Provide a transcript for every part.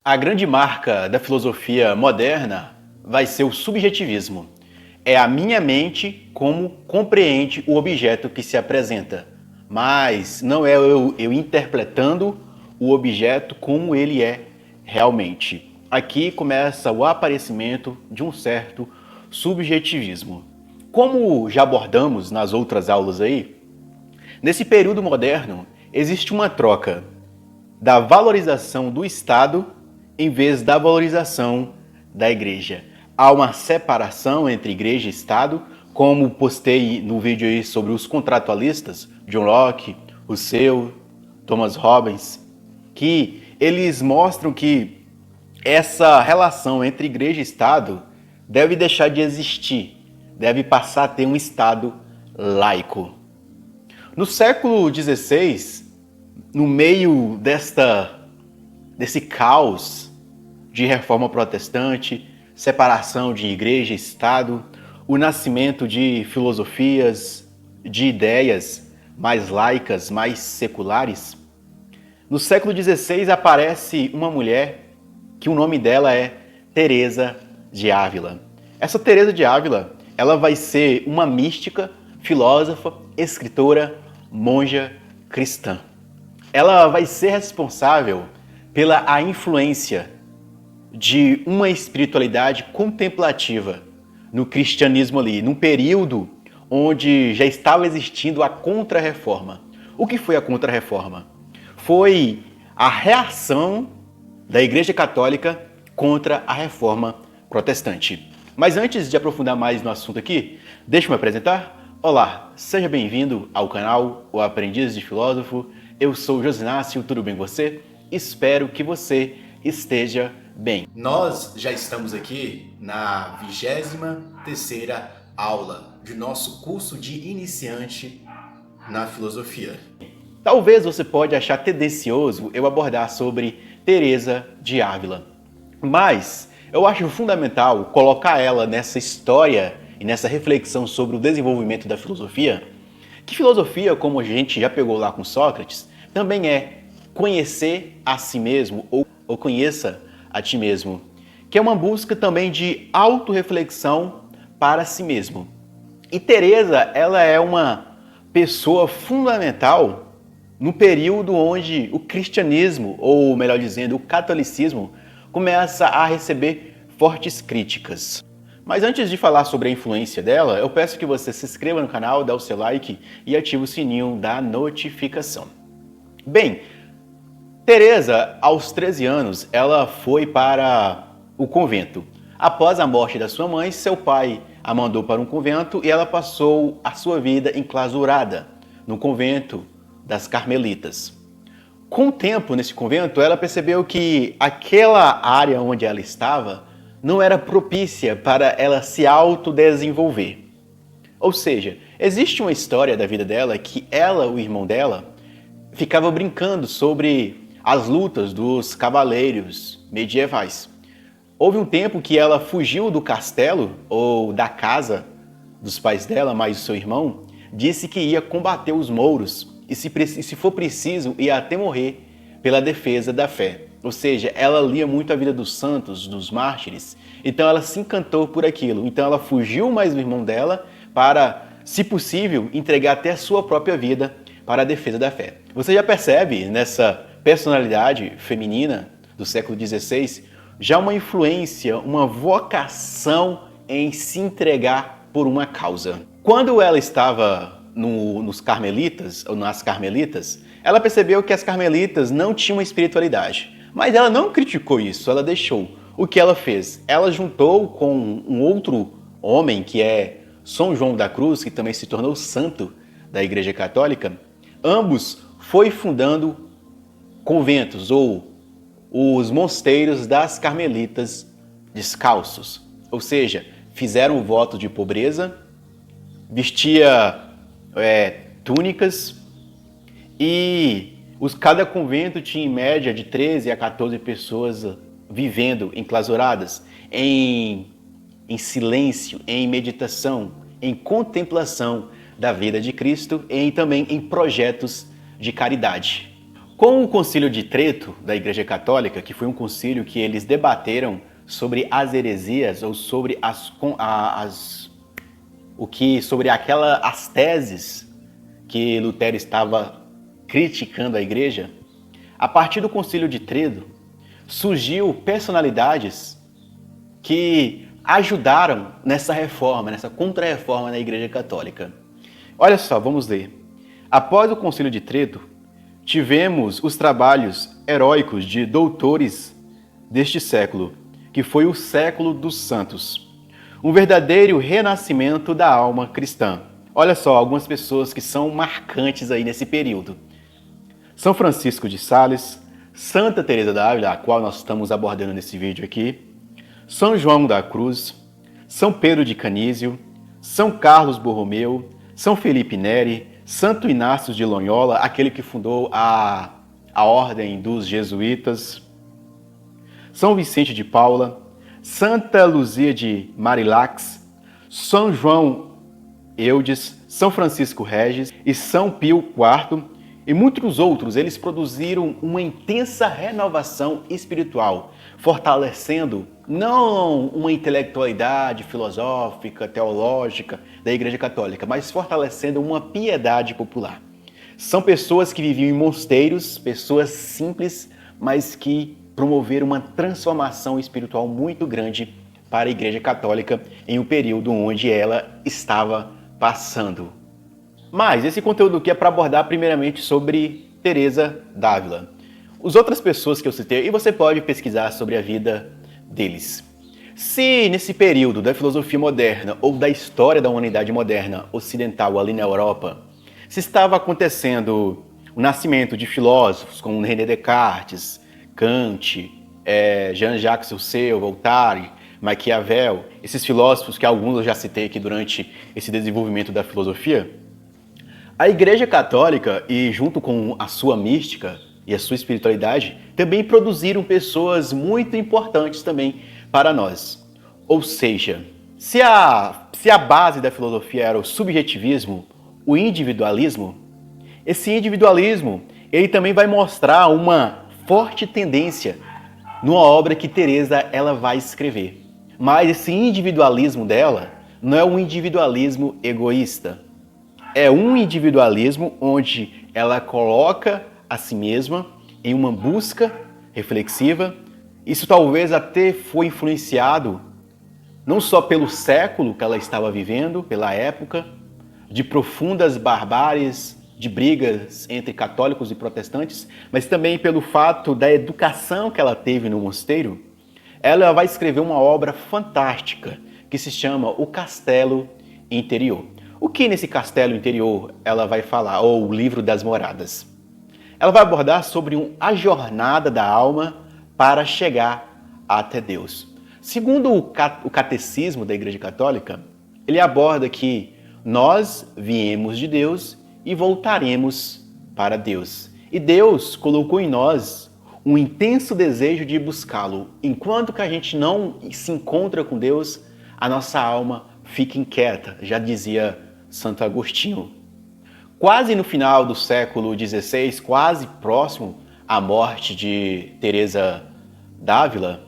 A grande marca da filosofia moderna vai ser o subjetivismo. É a minha mente como compreende o objeto que se apresenta, mas não é eu interpretando o objeto como ele é realmente. Aqui começa o aparecimento de um certo subjetivismo. Como já abordamos nas outras aulas aí, nesse período moderno existe uma troca da valorização do Estado em vez da valorização da igreja. Há uma separação entre igreja e Estado, como postei no vídeo aí sobre os contratualistas, John Locke, Rousseau, Thomas Hobbes, que eles mostram que essa relação entre igreja e Estado deve deixar de existir, deve passar a ter um Estado laico. No século XVI, no meio desse caos de reforma protestante, separação de igreja e Estado, o nascimento de filosofias, de ideias mais laicas, mais seculares, no século XVI aparece uma mulher que o nome dela é Teresa de Ávila. Essa Teresa de Ávila, ela vai ser uma mística, filósofa, escritora, monja cristã. Ela vai ser responsável pela a influência de uma espiritualidade contemplativa no cristianismo ali, num período onde já estava existindo a Contra-Reforma. O que foi a Contra-Reforma? Foi a reação da Igreja Católica contra a Reforma Protestante. Mas antes de aprofundar mais no assunto aqui, deixa eu me apresentar. Olá, seja bem-vindo ao canal O Aprendiz de Filósofo. Eu sou Josinácio, tudo bem com você? Espero que você esteja bem. Nós já estamos aqui na 23ª aula de nosso curso de iniciante na filosofia. Talvez você pode achar tendencioso eu abordar sobre Teresa de Ávila, mas eu acho fundamental colocar ela nessa história e nessa reflexão sobre o desenvolvimento da filosofia, que filosofia, como a gente já pegou lá com Sócrates, também é conhecer a si mesmo ou conheça a ti mesmo, que é uma busca também de autorreflexão para si mesmo. E Teresa, ela é uma pessoa fundamental no período onde o cristianismo, ou melhor dizendo, o catolicismo, começa a receber fortes críticas. Mas antes de falar sobre a influência dela, eu peço que você se inscreva no canal, dê o seu like e ative o sininho da notificação. Bem, Teresa, aos 13 anos, ela foi para o convento. Após a morte da sua mãe, seu pai a mandou para um convento e ela passou a sua vida enclausurada no convento das Carmelitas. Com o tempo nesse convento, ela percebeu que aquela área onde ela estava não era propícia para ela se autodesenvolver. Ou seja, existe uma história da vida dela que ela, o irmão dela, ficava brincando sobre as lutas dos cavaleiros medievais. Houve um tempo que ela fugiu do castelo ou da casa dos pais dela, mais o seu irmão, disse que ia combater os mouros e se for preciso ia até morrer pela defesa da fé. Ou seja, ela lia muito a vida dos santos, dos mártires, então ela se encantou por aquilo. Então ela fugiu mais do irmão dela para, se possível, entregar até a sua própria vida para a defesa da fé. Você já percebe nessa personalidade feminina do século XVI já uma influência, uma vocação em se entregar por uma causa. Quando ela estava nos Carmelitas, ou nas Carmelitas, ela percebeu que as Carmelitas não tinham espiritualidade. Mas ela não criticou isso, ela deixou. O que ela fez? Ela juntou com um outro homem, que é São João da Cruz, que também se tornou santo da Igreja Católica. Ambos foi fundando conventos ou os mosteiros das Carmelitas descalços. Ou seja, fizeram o voto de pobreza, vestia túnicas e cada convento tinha em média de 13 a 14 pessoas vivendo enclausuradas em silêncio, em meditação, em contemplação da vida de Cristo e também em projetos de caridade. Com o Concílio de Trento da Igreja Católica, que foi um concílio que eles debateram sobre as heresias ou sobre as teses que Lutero estava criticando a igreja, a partir do Concílio de Trento surgiu personalidades que ajudaram nessa reforma, nessa contra-reforma na Igreja Católica. Olha só, vamos ler. Após o Concílio de Trento, tivemos os trabalhos heróicos de doutores deste século, que foi o século dos santos. Um verdadeiro renascimento da alma cristã. Olha só, algumas pessoas que são marcantes aí nesse período. São Francisco de Sales, Santa Teresa d'Ávila, a qual nós estamos abordando nesse vídeo aqui, São João da Cruz, São Pedro de Canísio, São Carlos Borromeu, São Felipe Neri, Santo Inácio de Loyola, aquele que fundou a Ordem dos Jesuítas, São Vicente de Paula, Santa Luzia de Marilax, São João Eudes, São Francisco Regis e São Pio IV, e muitos outros. Eles produziram uma intensa renovação espiritual, fortalecendo não uma intelectualidade filosófica, teológica da Igreja Católica, mas fortalecendo uma piedade popular. São pessoas que viviam em mosteiros, pessoas simples, mas que promoveram uma transformação espiritual muito grande para a Igreja Católica em um período onde ela estava passando. Mas esse conteúdo aqui é para abordar primeiramente sobre Teresa d'Ávila. As outras pessoas que eu citei, e você pode pesquisar sobre a vida deles. Se nesse período da filosofia moderna ou da história da humanidade moderna ocidental ali na Europa, se estava acontecendo o nascimento de filósofos como René Descartes, Kant, Jean-Jacques Rousseau, Voltaire, Maquiavel, esses filósofos que alguns eu já citei aqui durante esse desenvolvimento da filosofia, a Igreja Católica, e junto com a sua mística e a sua espiritualidade, também produziram pessoas muito importantes também para nós. Ou seja, se a base da filosofia era o subjetivismo, o individualismo, esse individualismo ele também vai mostrar uma forte tendência numa obra que Teresa ela vai escrever. Mas esse individualismo dela não é um individualismo egoísta. É um individualismo onde ela coloca a si mesma em uma busca reflexiva. Isso talvez até foi influenciado não só pelo século que ela estava vivendo, pela época, de profundas barbáries, de brigas entre católicos e protestantes, mas também pelo fato da educação que ela teve no mosteiro. Ela vai escrever uma obra fantástica que se chama O Castelo Interior. O que nesse castelo interior ela vai falar, ou o Livro das Moradas? Ela vai abordar sobre a jornada da alma para chegar até Deus. Segundo o catecismo da Igreja Católica, ele aborda que nós viemos de Deus e voltaremos para Deus. E Deus colocou em nós um intenso desejo de buscá-lo. Enquanto que a gente não se encontra com Deus, a nossa alma fica inquieta, já dizia Santo Agostinho. Quase no final do século XVI, quase próximo à morte de Teresa d'Ávila,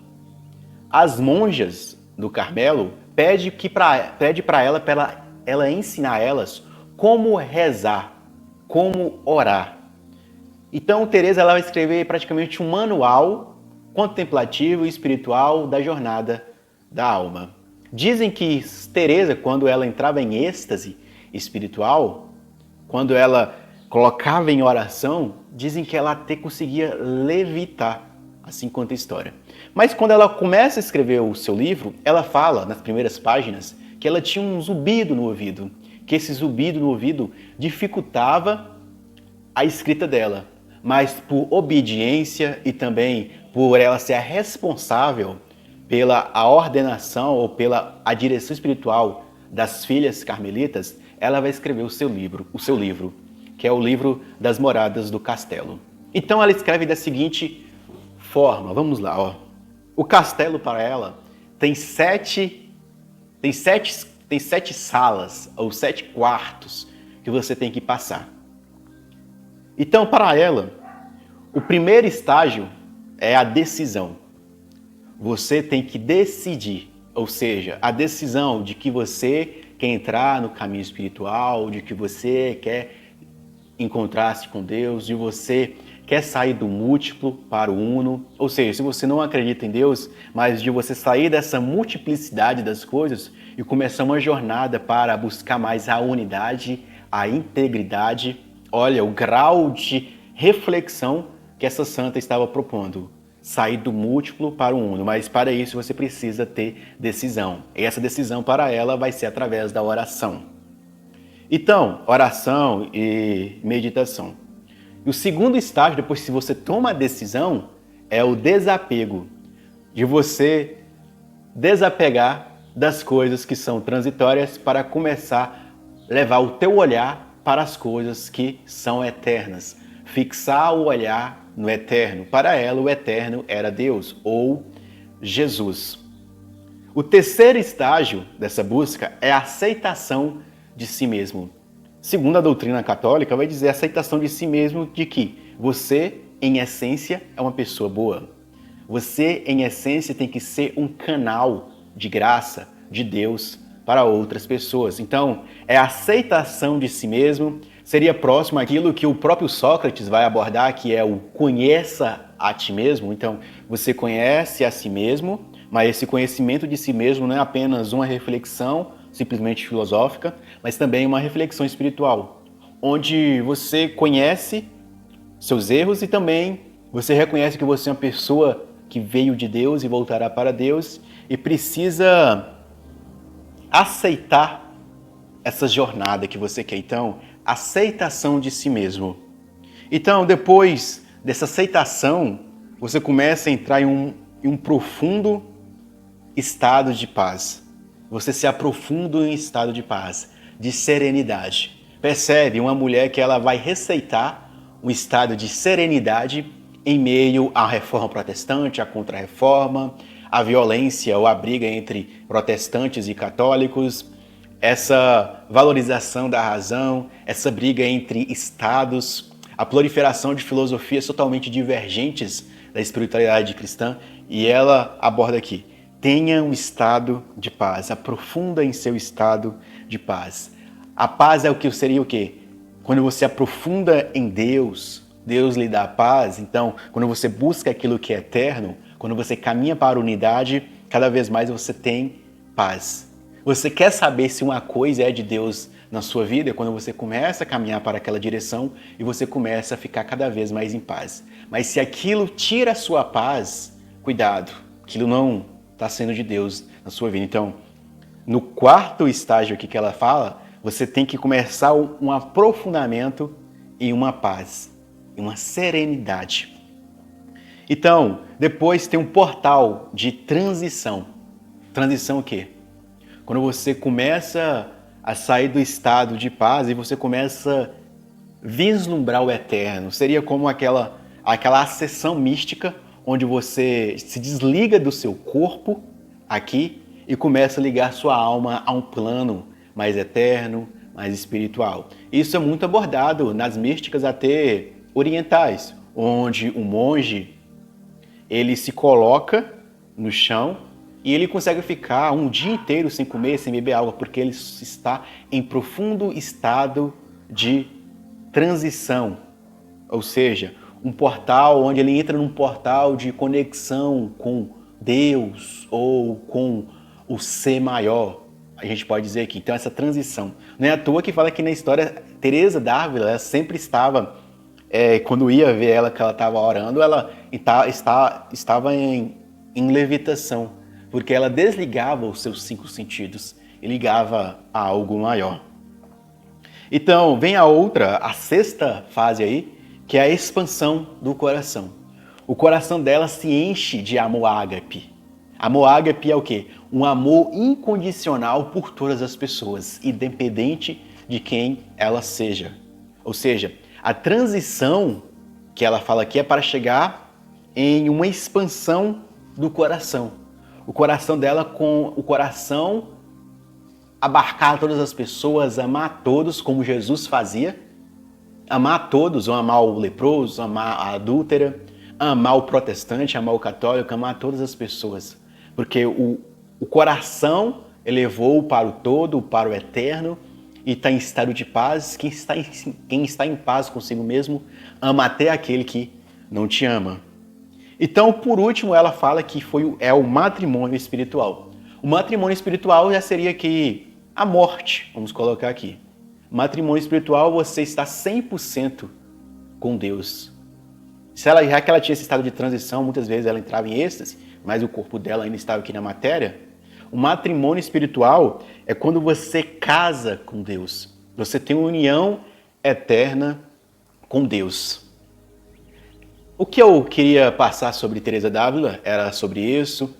as monjas do Carmelo pedem para ela ensinar elas como rezar, como orar. Então Teresa ela vai escrever praticamente um manual contemplativo e espiritual da jornada da alma. Dizem que Teresa, quando ela entrava em êxtase espiritual, quando ela colocava em oração, dizem que ela até conseguia levitar, assim conta a história. Mas quando ela começa a escrever o seu livro, ela fala, nas primeiras páginas, que ela tinha um zumbido no ouvido, que esse zumbido no ouvido dificultava a escrita dela. Mas por obediência e também por ela ser a responsável pela a ordenação ou pela a direção espiritual das filhas carmelitas, ela vai escrever o seu livro, que é o Livro das Moradas do Castelo. Então ela escreve da seguinte forma, vamos lá, ó. O castelo para ela tem sete salas ou 7 quartos que você tem que passar. Então para ela, O primeiro estágio é a decisão. Você tem que decidir, ou seja, a decisão de que você quer entrar no caminho espiritual, de que você quer encontrar-se com Deus, de você quer sair do múltiplo para o uno, ou seja, se você não acredita em Deus, mas de você sair dessa multiplicidade das coisas e começar uma jornada para buscar mais a unidade, a integridade. Olha, o grau de reflexão que essa santa estava propondo. Sair do múltiplo para o uno, mas para isso você precisa ter decisão. E essa decisão para ela vai ser através da oração. Então, oração e meditação. E o segundo estágio, depois que você toma a decisão, é o desapego. De você desapegar das coisas que são transitórias para começar a levar o teu olhar para as coisas que são eternas. Fixar o olhar no eterno. Para ela, o eterno era Deus ou Jesus. O terceiro estágio dessa busca é a aceitação de si mesmo. Segundo a doutrina católica, vai dizer a aceitação de si mesmo de que você, em essência, é uma pessoa boa. Você, em essência, tem que ser um canal de graça de Deus para outras pessoas. Então, é a aceitação de si mesmo. Seria próximo àquilo que o próprio Sócrates vai abordar, que é o conheça a ti mesmo. Então, você conhece a si mesmo, mas esse conhecimento de si mesmo não é apenas uma reflexão simplesmente filosófica, mas também uma reflexão espiritual, onde você conhece seus erros e também você reconhece que você é uma pessoa que veio de Deus e voltará para Deus e precisa aceitar essa jornada que você quer. Então, aceitação de si mesmo. Então, depois dessa aceitação, você começa a entrar em um profundo estado de paz. Você se aprofunda em estado de paz, de serenidade. Percebe uma mulher que ela vai receitar um estado de serenidade em meio à reforma protestante, à contra-reforma, à violência ou à briga entre protestantes e católicos, essa valorização da razão, essa briga entre estados, a proliferação de filosofias totalmente divergentes da espiritualidade cristã, e ela aborda aqui: tenha um estado de paz, aprofunda em seu estado de paz. A paz é o que seria o quê? Quando você aprofunda em Deus, Deus lhe dá paz. Então, quando você busca aquilo que é eterno, quando você caminha para a unidade, cada vez mais você tem paz. Você quer saber se uma coisa é de Deus na sua vida? É quando você começa a caminhar para aquela direção e você começa a ficar cada vez mais em paz. Mas se aquilo tira a sua paz, cuidado, aquilo não está sendo de Deus na sua vida. Então, no quarto estágio aqui que ela fala, você tem que começar um aprofundamento e uma paz, e uma serenidade. Então, depois tem um portal de transição. Transição o quê? Quando você começa a sair do estado de paz e você começa a vislumbrar o eterno. Seria como aquela acessão mística onde você se desliga do seu corpo aqui e começa a ligar sua alma a um plano mais eterno, mais espiritual. Isso é muito abordado nas místicas até orientais, onde o monge ele se coloca no chão e ele consegue ficar um dia inteiro sem comer, sem beber água, porque ele está em profundo estado de transição, ou seja, um portal onde ele entra num portal de conexão com Deus ou com o ser maior. A gente pode dizer aqui, então essa transição. Não é à toa que fala que na história, Teresa d'Ávila, ela sempre estava, quando ia ver ela que ela estava orando, ela estava em levitação, porque ela desligava os seus 5 sentidos e ligava a algo maior. Então, vem a sexta fase aí, que é a expansão do coração. O coração dela se enche de amor ágape. Amor ágape é o quê? Um amor incondicional por todas as pessoas, independente de quem ela seja. Ou seja, a transição que ela fala aqui é para chegar em uma expansão do coração. O coração dela com o coração abarcar todas as pessoas, amar todos como Jesus fazia, amar todos, amar o leproso, amar a adúltera, amar o protestante, amar o católico, amar todas as pessoas. Porque o coração elevou para o todo, para o eterno, e está em estado de paz. Quem está em paz consigo mesmo, ama até aquele que não te ama. Então, por último, ela fala que é o matrimônio espiritual. O matrimônio espiritual já seria que a morte, vamos colocar aqui. Matrimônio espiritual, você está 100% com Deus. Já que ela tinha esse estado de transição, muitas vezes ela entrava em êxtase, mas o corpo dela ainda estava aqui na matéria. O matrimônio espiritual é quando você casa com Deus. Você tem uma união eterna com Deus. O que eu queria passar sobre Teresa d'Ávila era sobre isso,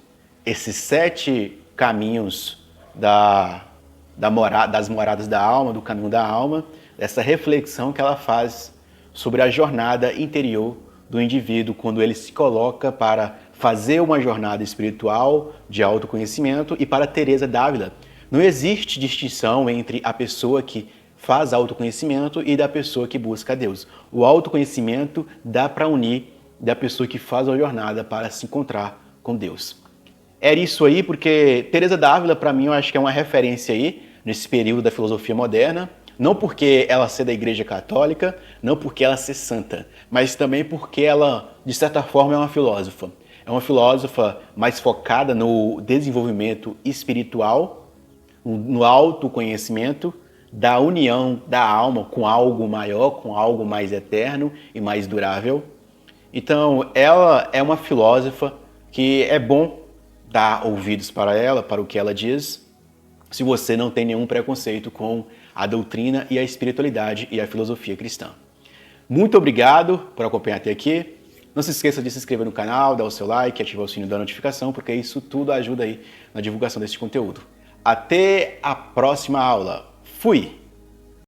esses 7 caminhos das moradas da alma, do caminho da alma, essa reflexão que ela faz sobre a jornada interior do indivíduo quando ele se coloca para fazer uma jornada espiritual de autoconhecimento. E para Teresa d'Ávila, não existe distinção entre a pessoa que faz autoconhecimento e da pessoa que busca a Deus. O autoconhecimento dá para unir da pessoa que faz a jornada para se encontrar com Deus. Era isso aí, porque Teresa d'Ávila, para mim, eu acho que é uma referência aí, nesse período da filosofia moderna, não porque ela ser da Igreja Católica, não porque ela ser santa, mas também porque ela, de certa forma, é uma filósofa. É uma filósofa mais focada no desenvolvimento espiritual, no autoconhecimento, da união da alma com algo maior, com algo mais eterno e mais durável. Então, ela é uma filósofa que é bom dar ouvidos para ela, para o que ela diz, se você não tem nenhum preconceito com a doutrina e a espiritualidade e a filosofia cristã. Muito obrigado por acompanhar até aqui. Não se esqueça de se inscrever no canal, dar o seu like, ativar o sininho da notificação, porque isso tudo ajuda aí na divulgação desse conteúdo. Até a próxima aula. Fui!